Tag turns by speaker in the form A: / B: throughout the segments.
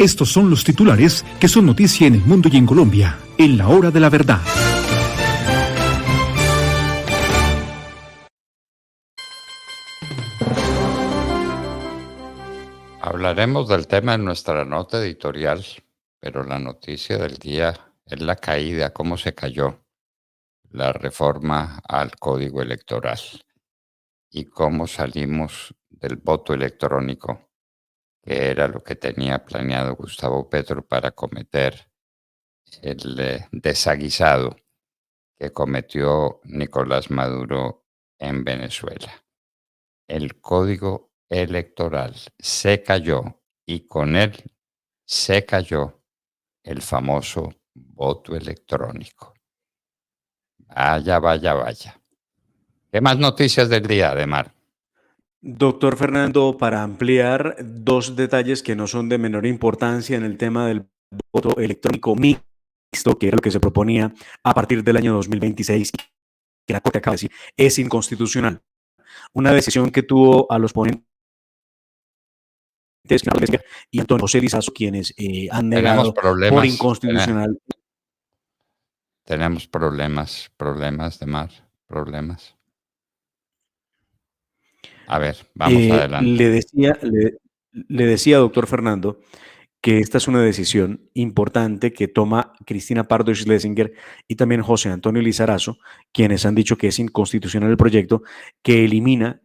A: Estos son los titulares que son noticia en el mundo y en Colombia, en la hora de la verdad.
B: Hablaremos del tema en nuestra nota editorial, pero la noticia del día es la caída, cómo se cayó la reforma al Código Electoral y cómo salimos del voto electrónico, que era lo que tenía planeado Gustavo Petro para cometer el desaguisado que cometió Nicolás Maduro en Venezuela. El Código Electoral se cayó y con él se cayó el famoso voto electrónico. Vaya, vaya, vaya. ¿Qué más noticias del día, Ademar?
C: Doctor Fernando, para ampliar dos detalles que no son de menor importancia en el tema del voto electrónico mixto, que era lo que se proponía a partir del año 2026, que la Corte acaba de decir es inconstitucional. Una decisión que tuvo a los ponentes y Antonio José Lizazo, quienes han negado por inconstitucional.
B: Tenemos problemas, Ademar, problemas. A ver, vamos adelante.
C: Le decía, doctor Fernando, que esta es una decisión importante que toma Cristina Pardo Schlesinger y también José Antonio Lizarazo, quienes han dicho que es inconstitucional el proyecto que elimina,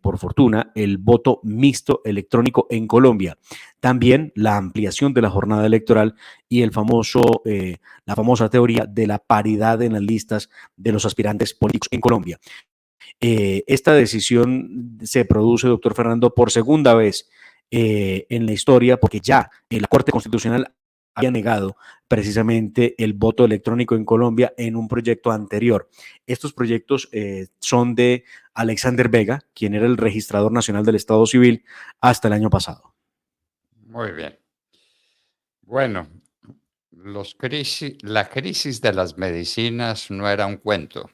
C: por fortuna, el voto mixto electrónico en Colombia. También la ampliación de la jornada electoral y la famosa teoría de la paridad en las listas de los aspirantes políticos en Colombia. Esta decisión se produce, doctor Fernando, por segunda vez en la historia, porque ya la Corte Constitucional había negado precisamente el voto electrónico en Colombia en un proyecto anterior. Estos proyectos son de Alexander Vega, quien era el registrador nacional del Estado Civil hasta el año pasado.
B: Muy bien. Bueno, la crisis de las medicinas no era un cuento.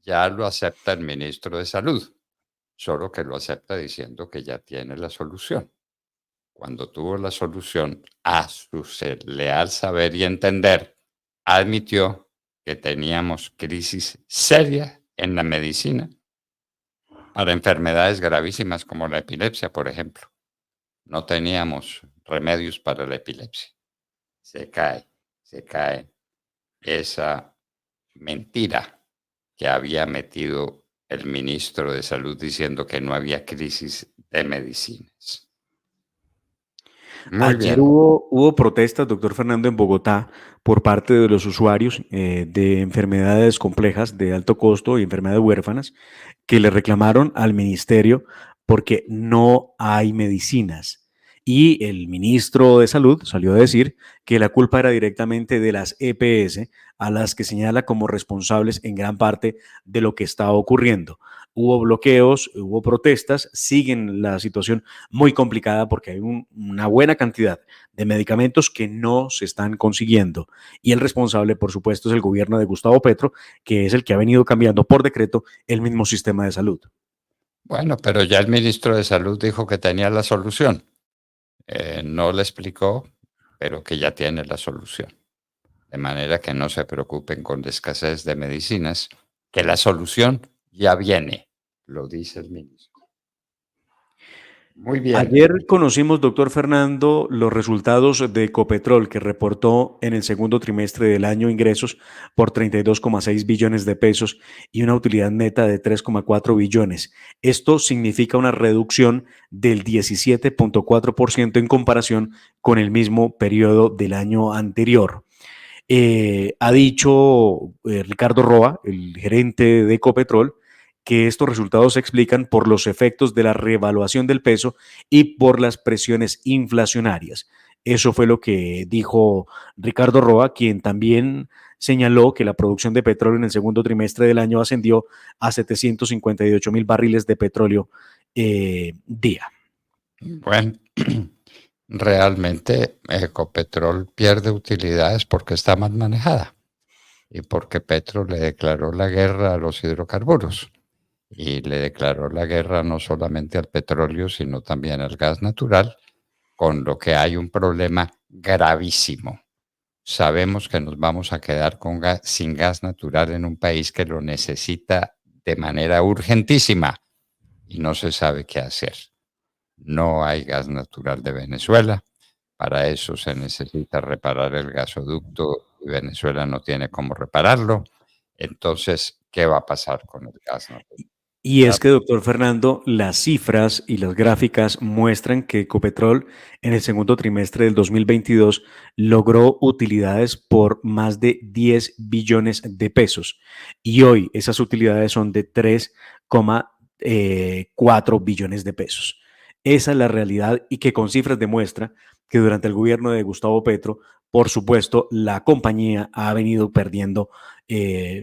B: Ya lo acepta el ministro de Salud, solo que lo acepta diciendo que ya tiene la solución. Cuando tuvo la solución, a su leal saber y entender, admitió que teníamos crisis seria en la medicina para enfermedades gravísimas como la epilepsia, por ejemplo. No teníamos remedios para la epilepsia. Se cae esa mentira que había metido el ministro de Salud diciendo que no había crisis de medicinas.
C: Ayer hubo protestas, doctor Fernando, en Bogotá por parte de los usuarios de enfermedades complejas de alto costo y enfermedades huérfanas que le reclamaron al ministerio porque no hay medicinas. Y el ministro de Salud salió a decir que la culpa era directamente de las EPS, a las que señala como responsables en gran parte de lo que está ocurriendo. Hubo bloqueos, hubo protestas, siguen la situación muy complicada porque hay una buena cantidad de medicamentos que no se están consiguiendo. Y el responsable, por supuesto, es el gobierno de Gustavo Petro, que es el que ha venido cambiando por decreto el mismo sistema de salud.
B: Bueno, pero ya el ministro de Salud dijo que tenía la solución. No le explicó, pero que ya tiene la solución. De manera que no se preocupen con la escasez de medicinas, que la solución ya viene, lo dice el ministro. Muy bien.
C: Ayer conocimos, doctor Fernando, los resultados de Ecopetrol, que reportó en el segundo trimestre del año ingresos por 32,6 billones de pesos y una utilidad neta de 3,4 billones. Esto significa una reducción del 17,4% en comparación con el mismo periodo del año anterior. Ha dicho Ricardo Roa, el gerente de Ecopetrol, que estos resultados se explican por los efectos de la revaluación del peso y por las presiones inflacionarias. Eso fue lo que dijo Ricardo Roa, quien también señaló que la producción de petróleo en el segundo trimestre del año ascendió a 758,000 barriles de petróleo día.
B: Bueno, realmente Ecopetrol pierde utilidades porque está mal manejada y porque Petro le declaró la guerra a los hidrocarburos. Y le declaró la guerra no solamente al petróleo, sino también al gas natural, con lo que hay un problema gravísimo. Sabemos que nos vamos a quedar sin gas natural en un país que lo necesita de manera urgentísima y no se sabe qué hacer. No hay gas natural de Venezuela. Para eso se necesita reparar el gasoducto y Venezuela no tiene cómo repararlo. Entonces, ¿qué va a pasar con el gas natural?
C: Y es que, doctor Fernando, las cifras y las gráficas muestran que Ecopetrol en el segundo trimestre del 2022 logró utilidades por más de 10 billones de pesos. Y hoy esas utilidades son de 3,4 billones de pesos. Esa es la realidad y que con cifras demuestra que durante el gobierno de Gustavo Petro, por supuesto, la compañía ha venido perdiendo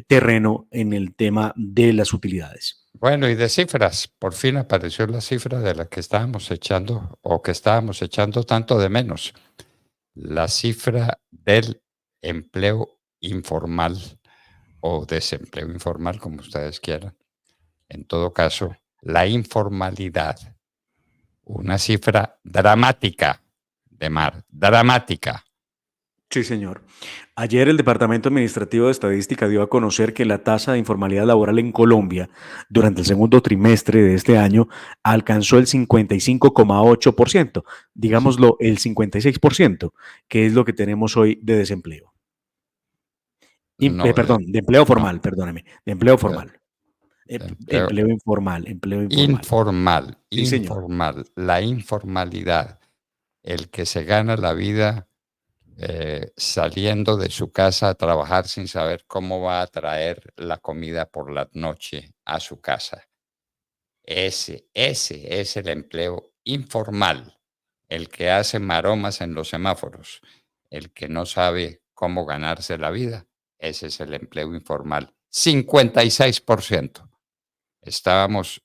C: terreno en el tema de las utilidades.
B: Bueno, y de cifras, por fin apareció la cifra de la que estábamos echando o que estábamos echando tanto de menos. La cifra del empleo informal o desempleo informal, como ustedes quieran. En todo caso, la informalidad, una cifra dramática de mar, dramática.
C: Sí, señor. Ayer el Departamento Administrativo de Estadística dio a conocer que la tasa de informalidad laboral en Colombia durante el segundo trimestre de este año alcanzó el 55,8%, digámoslo el 56%, que es lo que tenemos hoy de desempleo.
B: No,
C: Perdón, de empleo
B: no,
C: formal, perdóneme, de empleo
B: de
C: formal.
B: empleo
C: Empleo informal, empleo informal.
B: informal,
C: Sí, señor.
B: informal, la informalidad, el que se gana la vida saliendo de su casa a trabajar sin saber cómo va a traer la comida por la noche a su casa. Ese es el empleo informal, el que hace maromas en los semáforos, el que no sabe cómo ganarse la vida. Ese es el empleo informal. 56%. Estábamos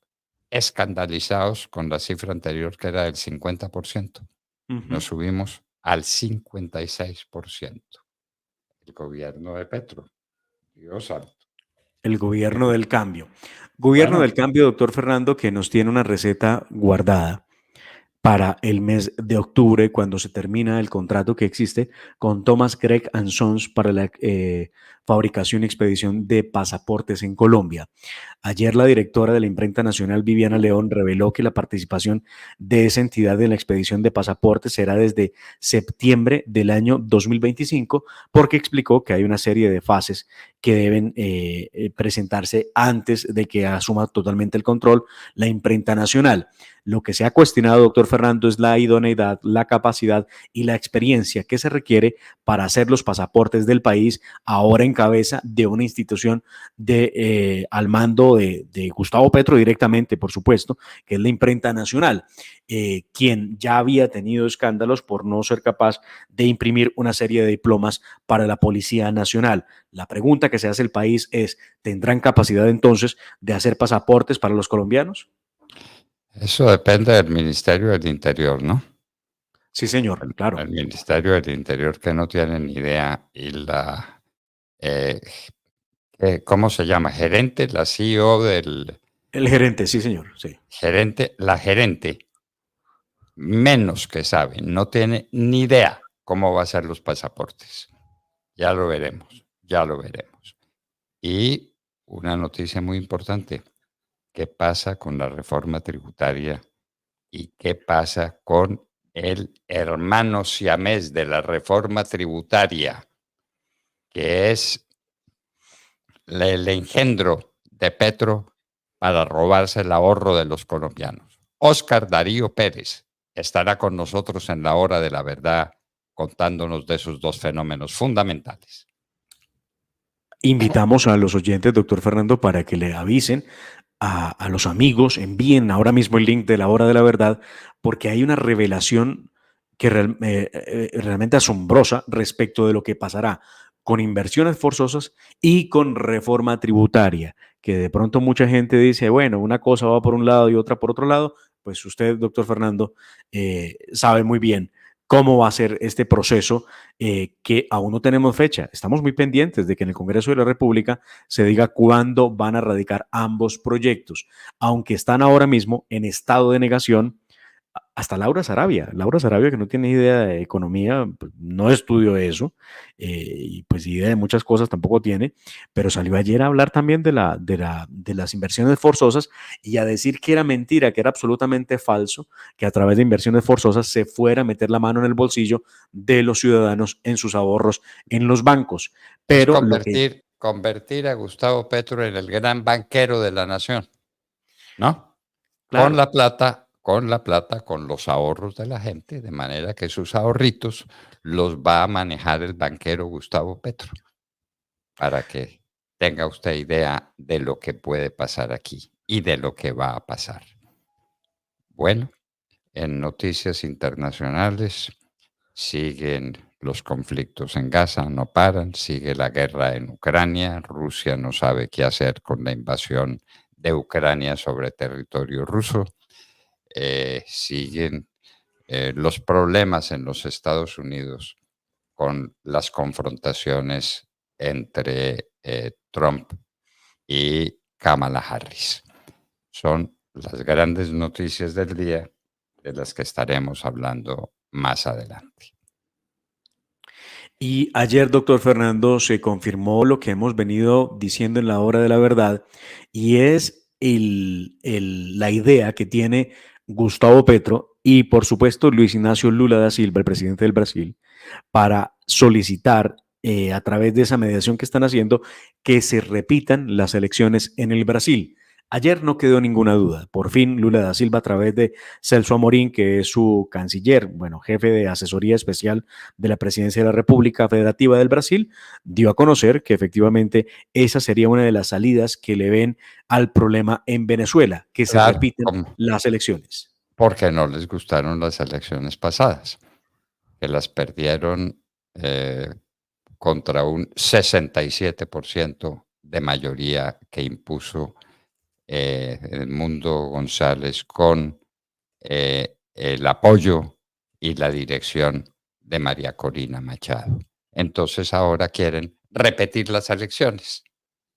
B: escandalizados con la cifra anterior que era del 50%. Nos subimos al 56%. El gobierno de Petro. Dios santo.
C: El gobierno del cambio. Gobierno
B: Bueno,
C: del cambio, doctor Fernando, que nos tiene una receta guardada para el mes de octubre, cuando se termina el contrato que existe con Thomas Gregg and Sons para la fabricación y expedición de pasaportes en Colombia. Ayer la directora de la Imprenta Nacional, Viviana León, reveló que la participación de esa entidad en la expedición de pasaportes será desde septiembre del año 2025, porque explicó que hay una serie de fases que deben presentarse antes de que asuma totalmente el control la Imprenta Nacional. Lo que se ha cuestionado, doctor Fernando, es la idoneidad, la capacidad y la experiencia que se requiere para hacer los pasaportes del país, ahora en cabeza de una institución al mando de Gustavo Petro directamente, por supuesto, que es la Imprenta Nacional, quien ya había tenido escándalos por no ser capaz de imprimir una serie de diplomas para la Policía Nacional. La pregunta que se hace el país es, ¿tendrán capacidad entonces de hacer pasaportes para los colombianos?
B: eso depende del Ministerio del Interior, ¿no?
C: Sí, señor, claro.
B: El Ministerio del Interior que no tiene ni idea y eh, ¿cómo se llama? Gerente, la CEO del
C: El gerente, sí, señor, sí.
B: gerente, la gerente, menos que sabe, no tiene ni idea cómo va a ser los pasaportes. Ya lo veremos, ya lo veremos. Y una noticia muy importante, ¿qué pasa con la reforma tributaria y qué pasa con el hermano siamés de la reforma tributaria, que es el engendro de Petro para robarse el ahorro de los colombianos? Óscar Darío Pérez estará con nosotros en la hora de la verdad contándonos de esos dos fenómenos fundamentales.
C: Invitamos a los oyentes, doctor Fernando, para que le avisen a los amigos, envíen ahora mismo el link de la hora de la verdad, porque hay una revelación que realmente asombrosa respecto de lo que pasará con inversiones forzosas y con reforma tributaria, que de pronto mucha gente dice, bueno, una cosa va por un lado y otra por otro lado, pues usted, doctor Fernando, sabe muy bien cómo va a ser este proceso, que aún no tenemos fecha. Estamos muy pendientes de que en el Congreso de la República se diga cuándo van a radicar ambos proyectos, aunque están ahora mismo en estado de negación hasta Laura Sarabia que no tiene idea de economía, pues, no estudió eso, y pues idea de muchas cosas tampoco tiene, pero salió ayer a hablar también de las inversiones forzosas y a decir que era mentira, que era absolutamente falso, que a través de inversiones forzosas se fuera a meter la mano en el bolsillo de los ciudadanos en sus ahorros en los bancos.
B: Es
C: Pero lo que,
B: convertir a Gustavo Petro en el gran banquero de la nación, ¿no?
C: claro,
B: Con la plata, con los ahorros de la gente, de manera que sus ahorritos los va a manejar el banquero Gustavo Petro, para que tenga usted idea de lo que puede pasar aquí y de lo que va a pasar. Bueno, en noticias internacionales siguen los conflictos en Gaza, no paran, sigue la guerra en Ucrania, Rusia no sabe qué hacer con la invasión de Ucrania sobre territorio ruso, siguen los problemas en los Estados Unidos con las confrontaciones entre Trump y Kamala Harris. Son las grandes noticias del día de las que estaremos hablando más adelante.
C: y ayer, doctor Fernando, se confirmó lo que hemos venido diciendo en la hora de la verdad, y es la idea que tiene Gustavo Petro y, por supuesto, Luis Ignacio Lula da Silva, el presidente del Brasil, para solicitar, a través de esa mediación que están haciendo, que se repitan las elecciones en el Brasil. Ayer no quedó ninguna duda. Por fin, Lula da Silva, a través de Celso Amorín, que es su canciller, bueno, jefe de asesoría especial de la Presidencia de la República Federativa del Brasil, dio a conocer que efectivamente esa sería una de las salidas que le ven al problema en Venezuela, que se
B: Claro,
C: repiten las elecciones.
B: porque no les gustaron las elecciones pasadas, que las perdieron eh, contra un 67% de mayoría que impuso Edmundo González con el apoyo y la dirección de María Corina Machado. Entonces ahora quieren repetir las elecciones.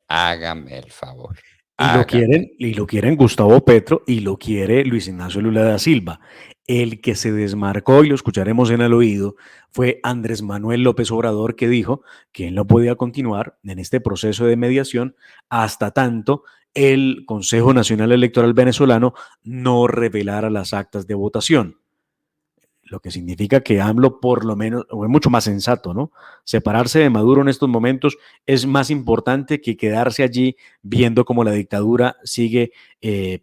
B: Hágame el favor. Hágame.
C: Y lo quieren Gustavo Petro y lo quiere Luis Ignacio Lula da Silva. El que se desmarcó, y lo escucharemos en el oído, fue Andrés Manuel López Obrador, que dijo que él no podía continuar en este proceso de mediación hasta tanto el Consejo Nacional Electoral Venezolano no revelara las actas de votación. Lo que significa que AMLO, por lo menos, o es mucho más sensato, ¿no? Separarse de Maduro en estos momentos es más importante que quedarse allí viendo cómo la dictadura sigue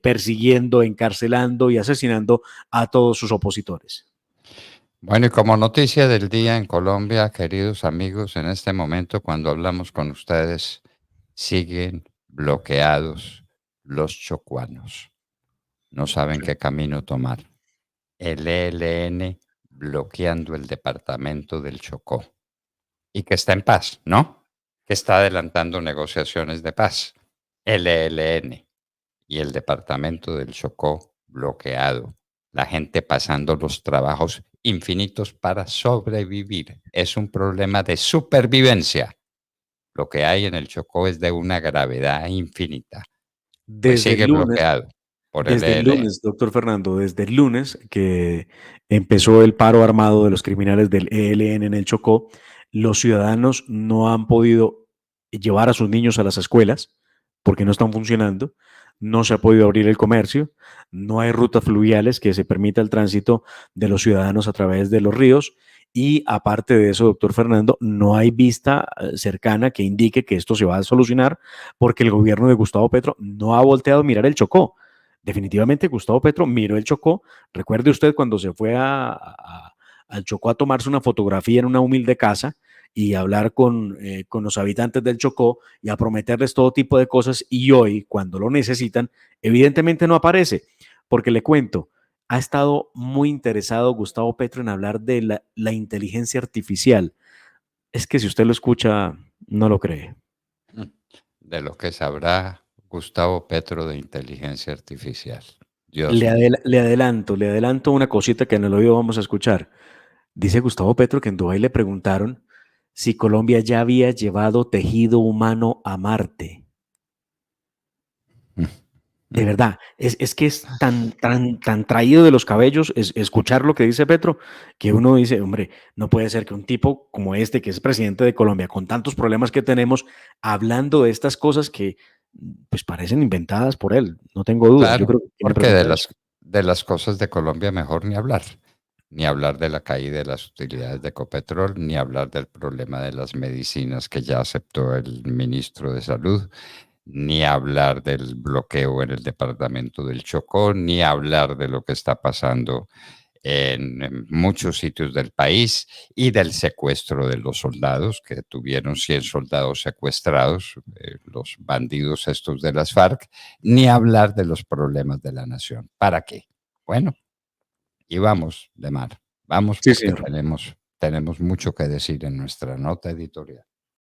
C: persiguiendo, encarcelando y asesinando a todos sus opositores.
B: Bueno, y como noticia del día en Colombia, queridos amigos, en este momento cuando hablamos con ustedes, siguen bloqueados los chocuanos. No saben qué camino tomar. El ELN bloqueando el departamento del Chocó. Y que está en paz, ¿no? Que está adelantando negociaciones de paz. El ELN y el departamento del Chocó bloqueado. La gente pasando los trabajos infinitos para sobrevivir. Es un problema de supervivencia. Lo que hay en el Chocó es de una gravedad infinita. Pues
C: Desde el
B: sigue
C: lunes,
B: bloqueado por el
C: Desde el
B: ELN.
C: lunes, doctor Fernando, desde el lunes que empezó el paro armado de los criminales del ELN en el Chocó, los ciudadanos no han podido llevar a sus niños a las escuelas porque no están funcionando, no se ha podido abrir el comercio, no hay rutas fluviales que se permita el tránsito de los ciudadanos a través de los ríos y aparte de eso, doctor Fernando, no hay vista cercana que indique que esto se va a solucionar porque el gobierno de Gustavo Petro no ha volteado a mirar el Chocó. Definitivamente Gustavo Petro miró el Chocó. Recuerde usted cuando se fue al Chocó a tomarse una fotografía en una humilde casa y hablar con los habitantes del Chocó y a prometerles todo tipo de cosas y hoy, cuando lo necesitan, evidentemente no aparece. Porque le cuento, ha estado muy interesado Gustavo Petro en hablar de la inteligencia artificial. Es que si usted lo escucha, no lo cree.
B: De lo que sabrá Gustavo Petro de inteligencia artificial. Dios mío.
C: Le adelanto una cosita que en el oído vamos a escuchar. Dice Gustavo Petro que en Dubái le preguntaron si Colombia ya había llevado tejido humano a Marte. De verdad, es que es tan traído de los cabellos escuchar lo que dice Petro, que uno dice, hombre, no puede ser que un tipo como este, que es presidente de Colombia, con tantos problemas que tenemos, hablando de estas cosas que pues parecen inventadas por él, no tengo dudas. Yo
B: Claro,
C: creo que me
B: porque
C: pregunta eso.
B: de las cosas de Colombia mejor ni hablar de la caída de las utilidades de Ecopetrol, ni hablar del problema de las medicinas que ya aceptó el ministro de Salud, ni hablar del bloqueo en el departamento del Chocó, ni hablar de lo que está pasando en muchos sitios del país y del secuestro de los soldados, que tuvieron 100 soldados secuestrados, los bandidos estos de las FARC, ni hablar de los problemas de la nación. ¿Para qué? Bueno, y vamos, Lemar, vamos
C: Sí,
B: porque
C: señor.
B: tenemos mucho que decir en nuestra nota editorial.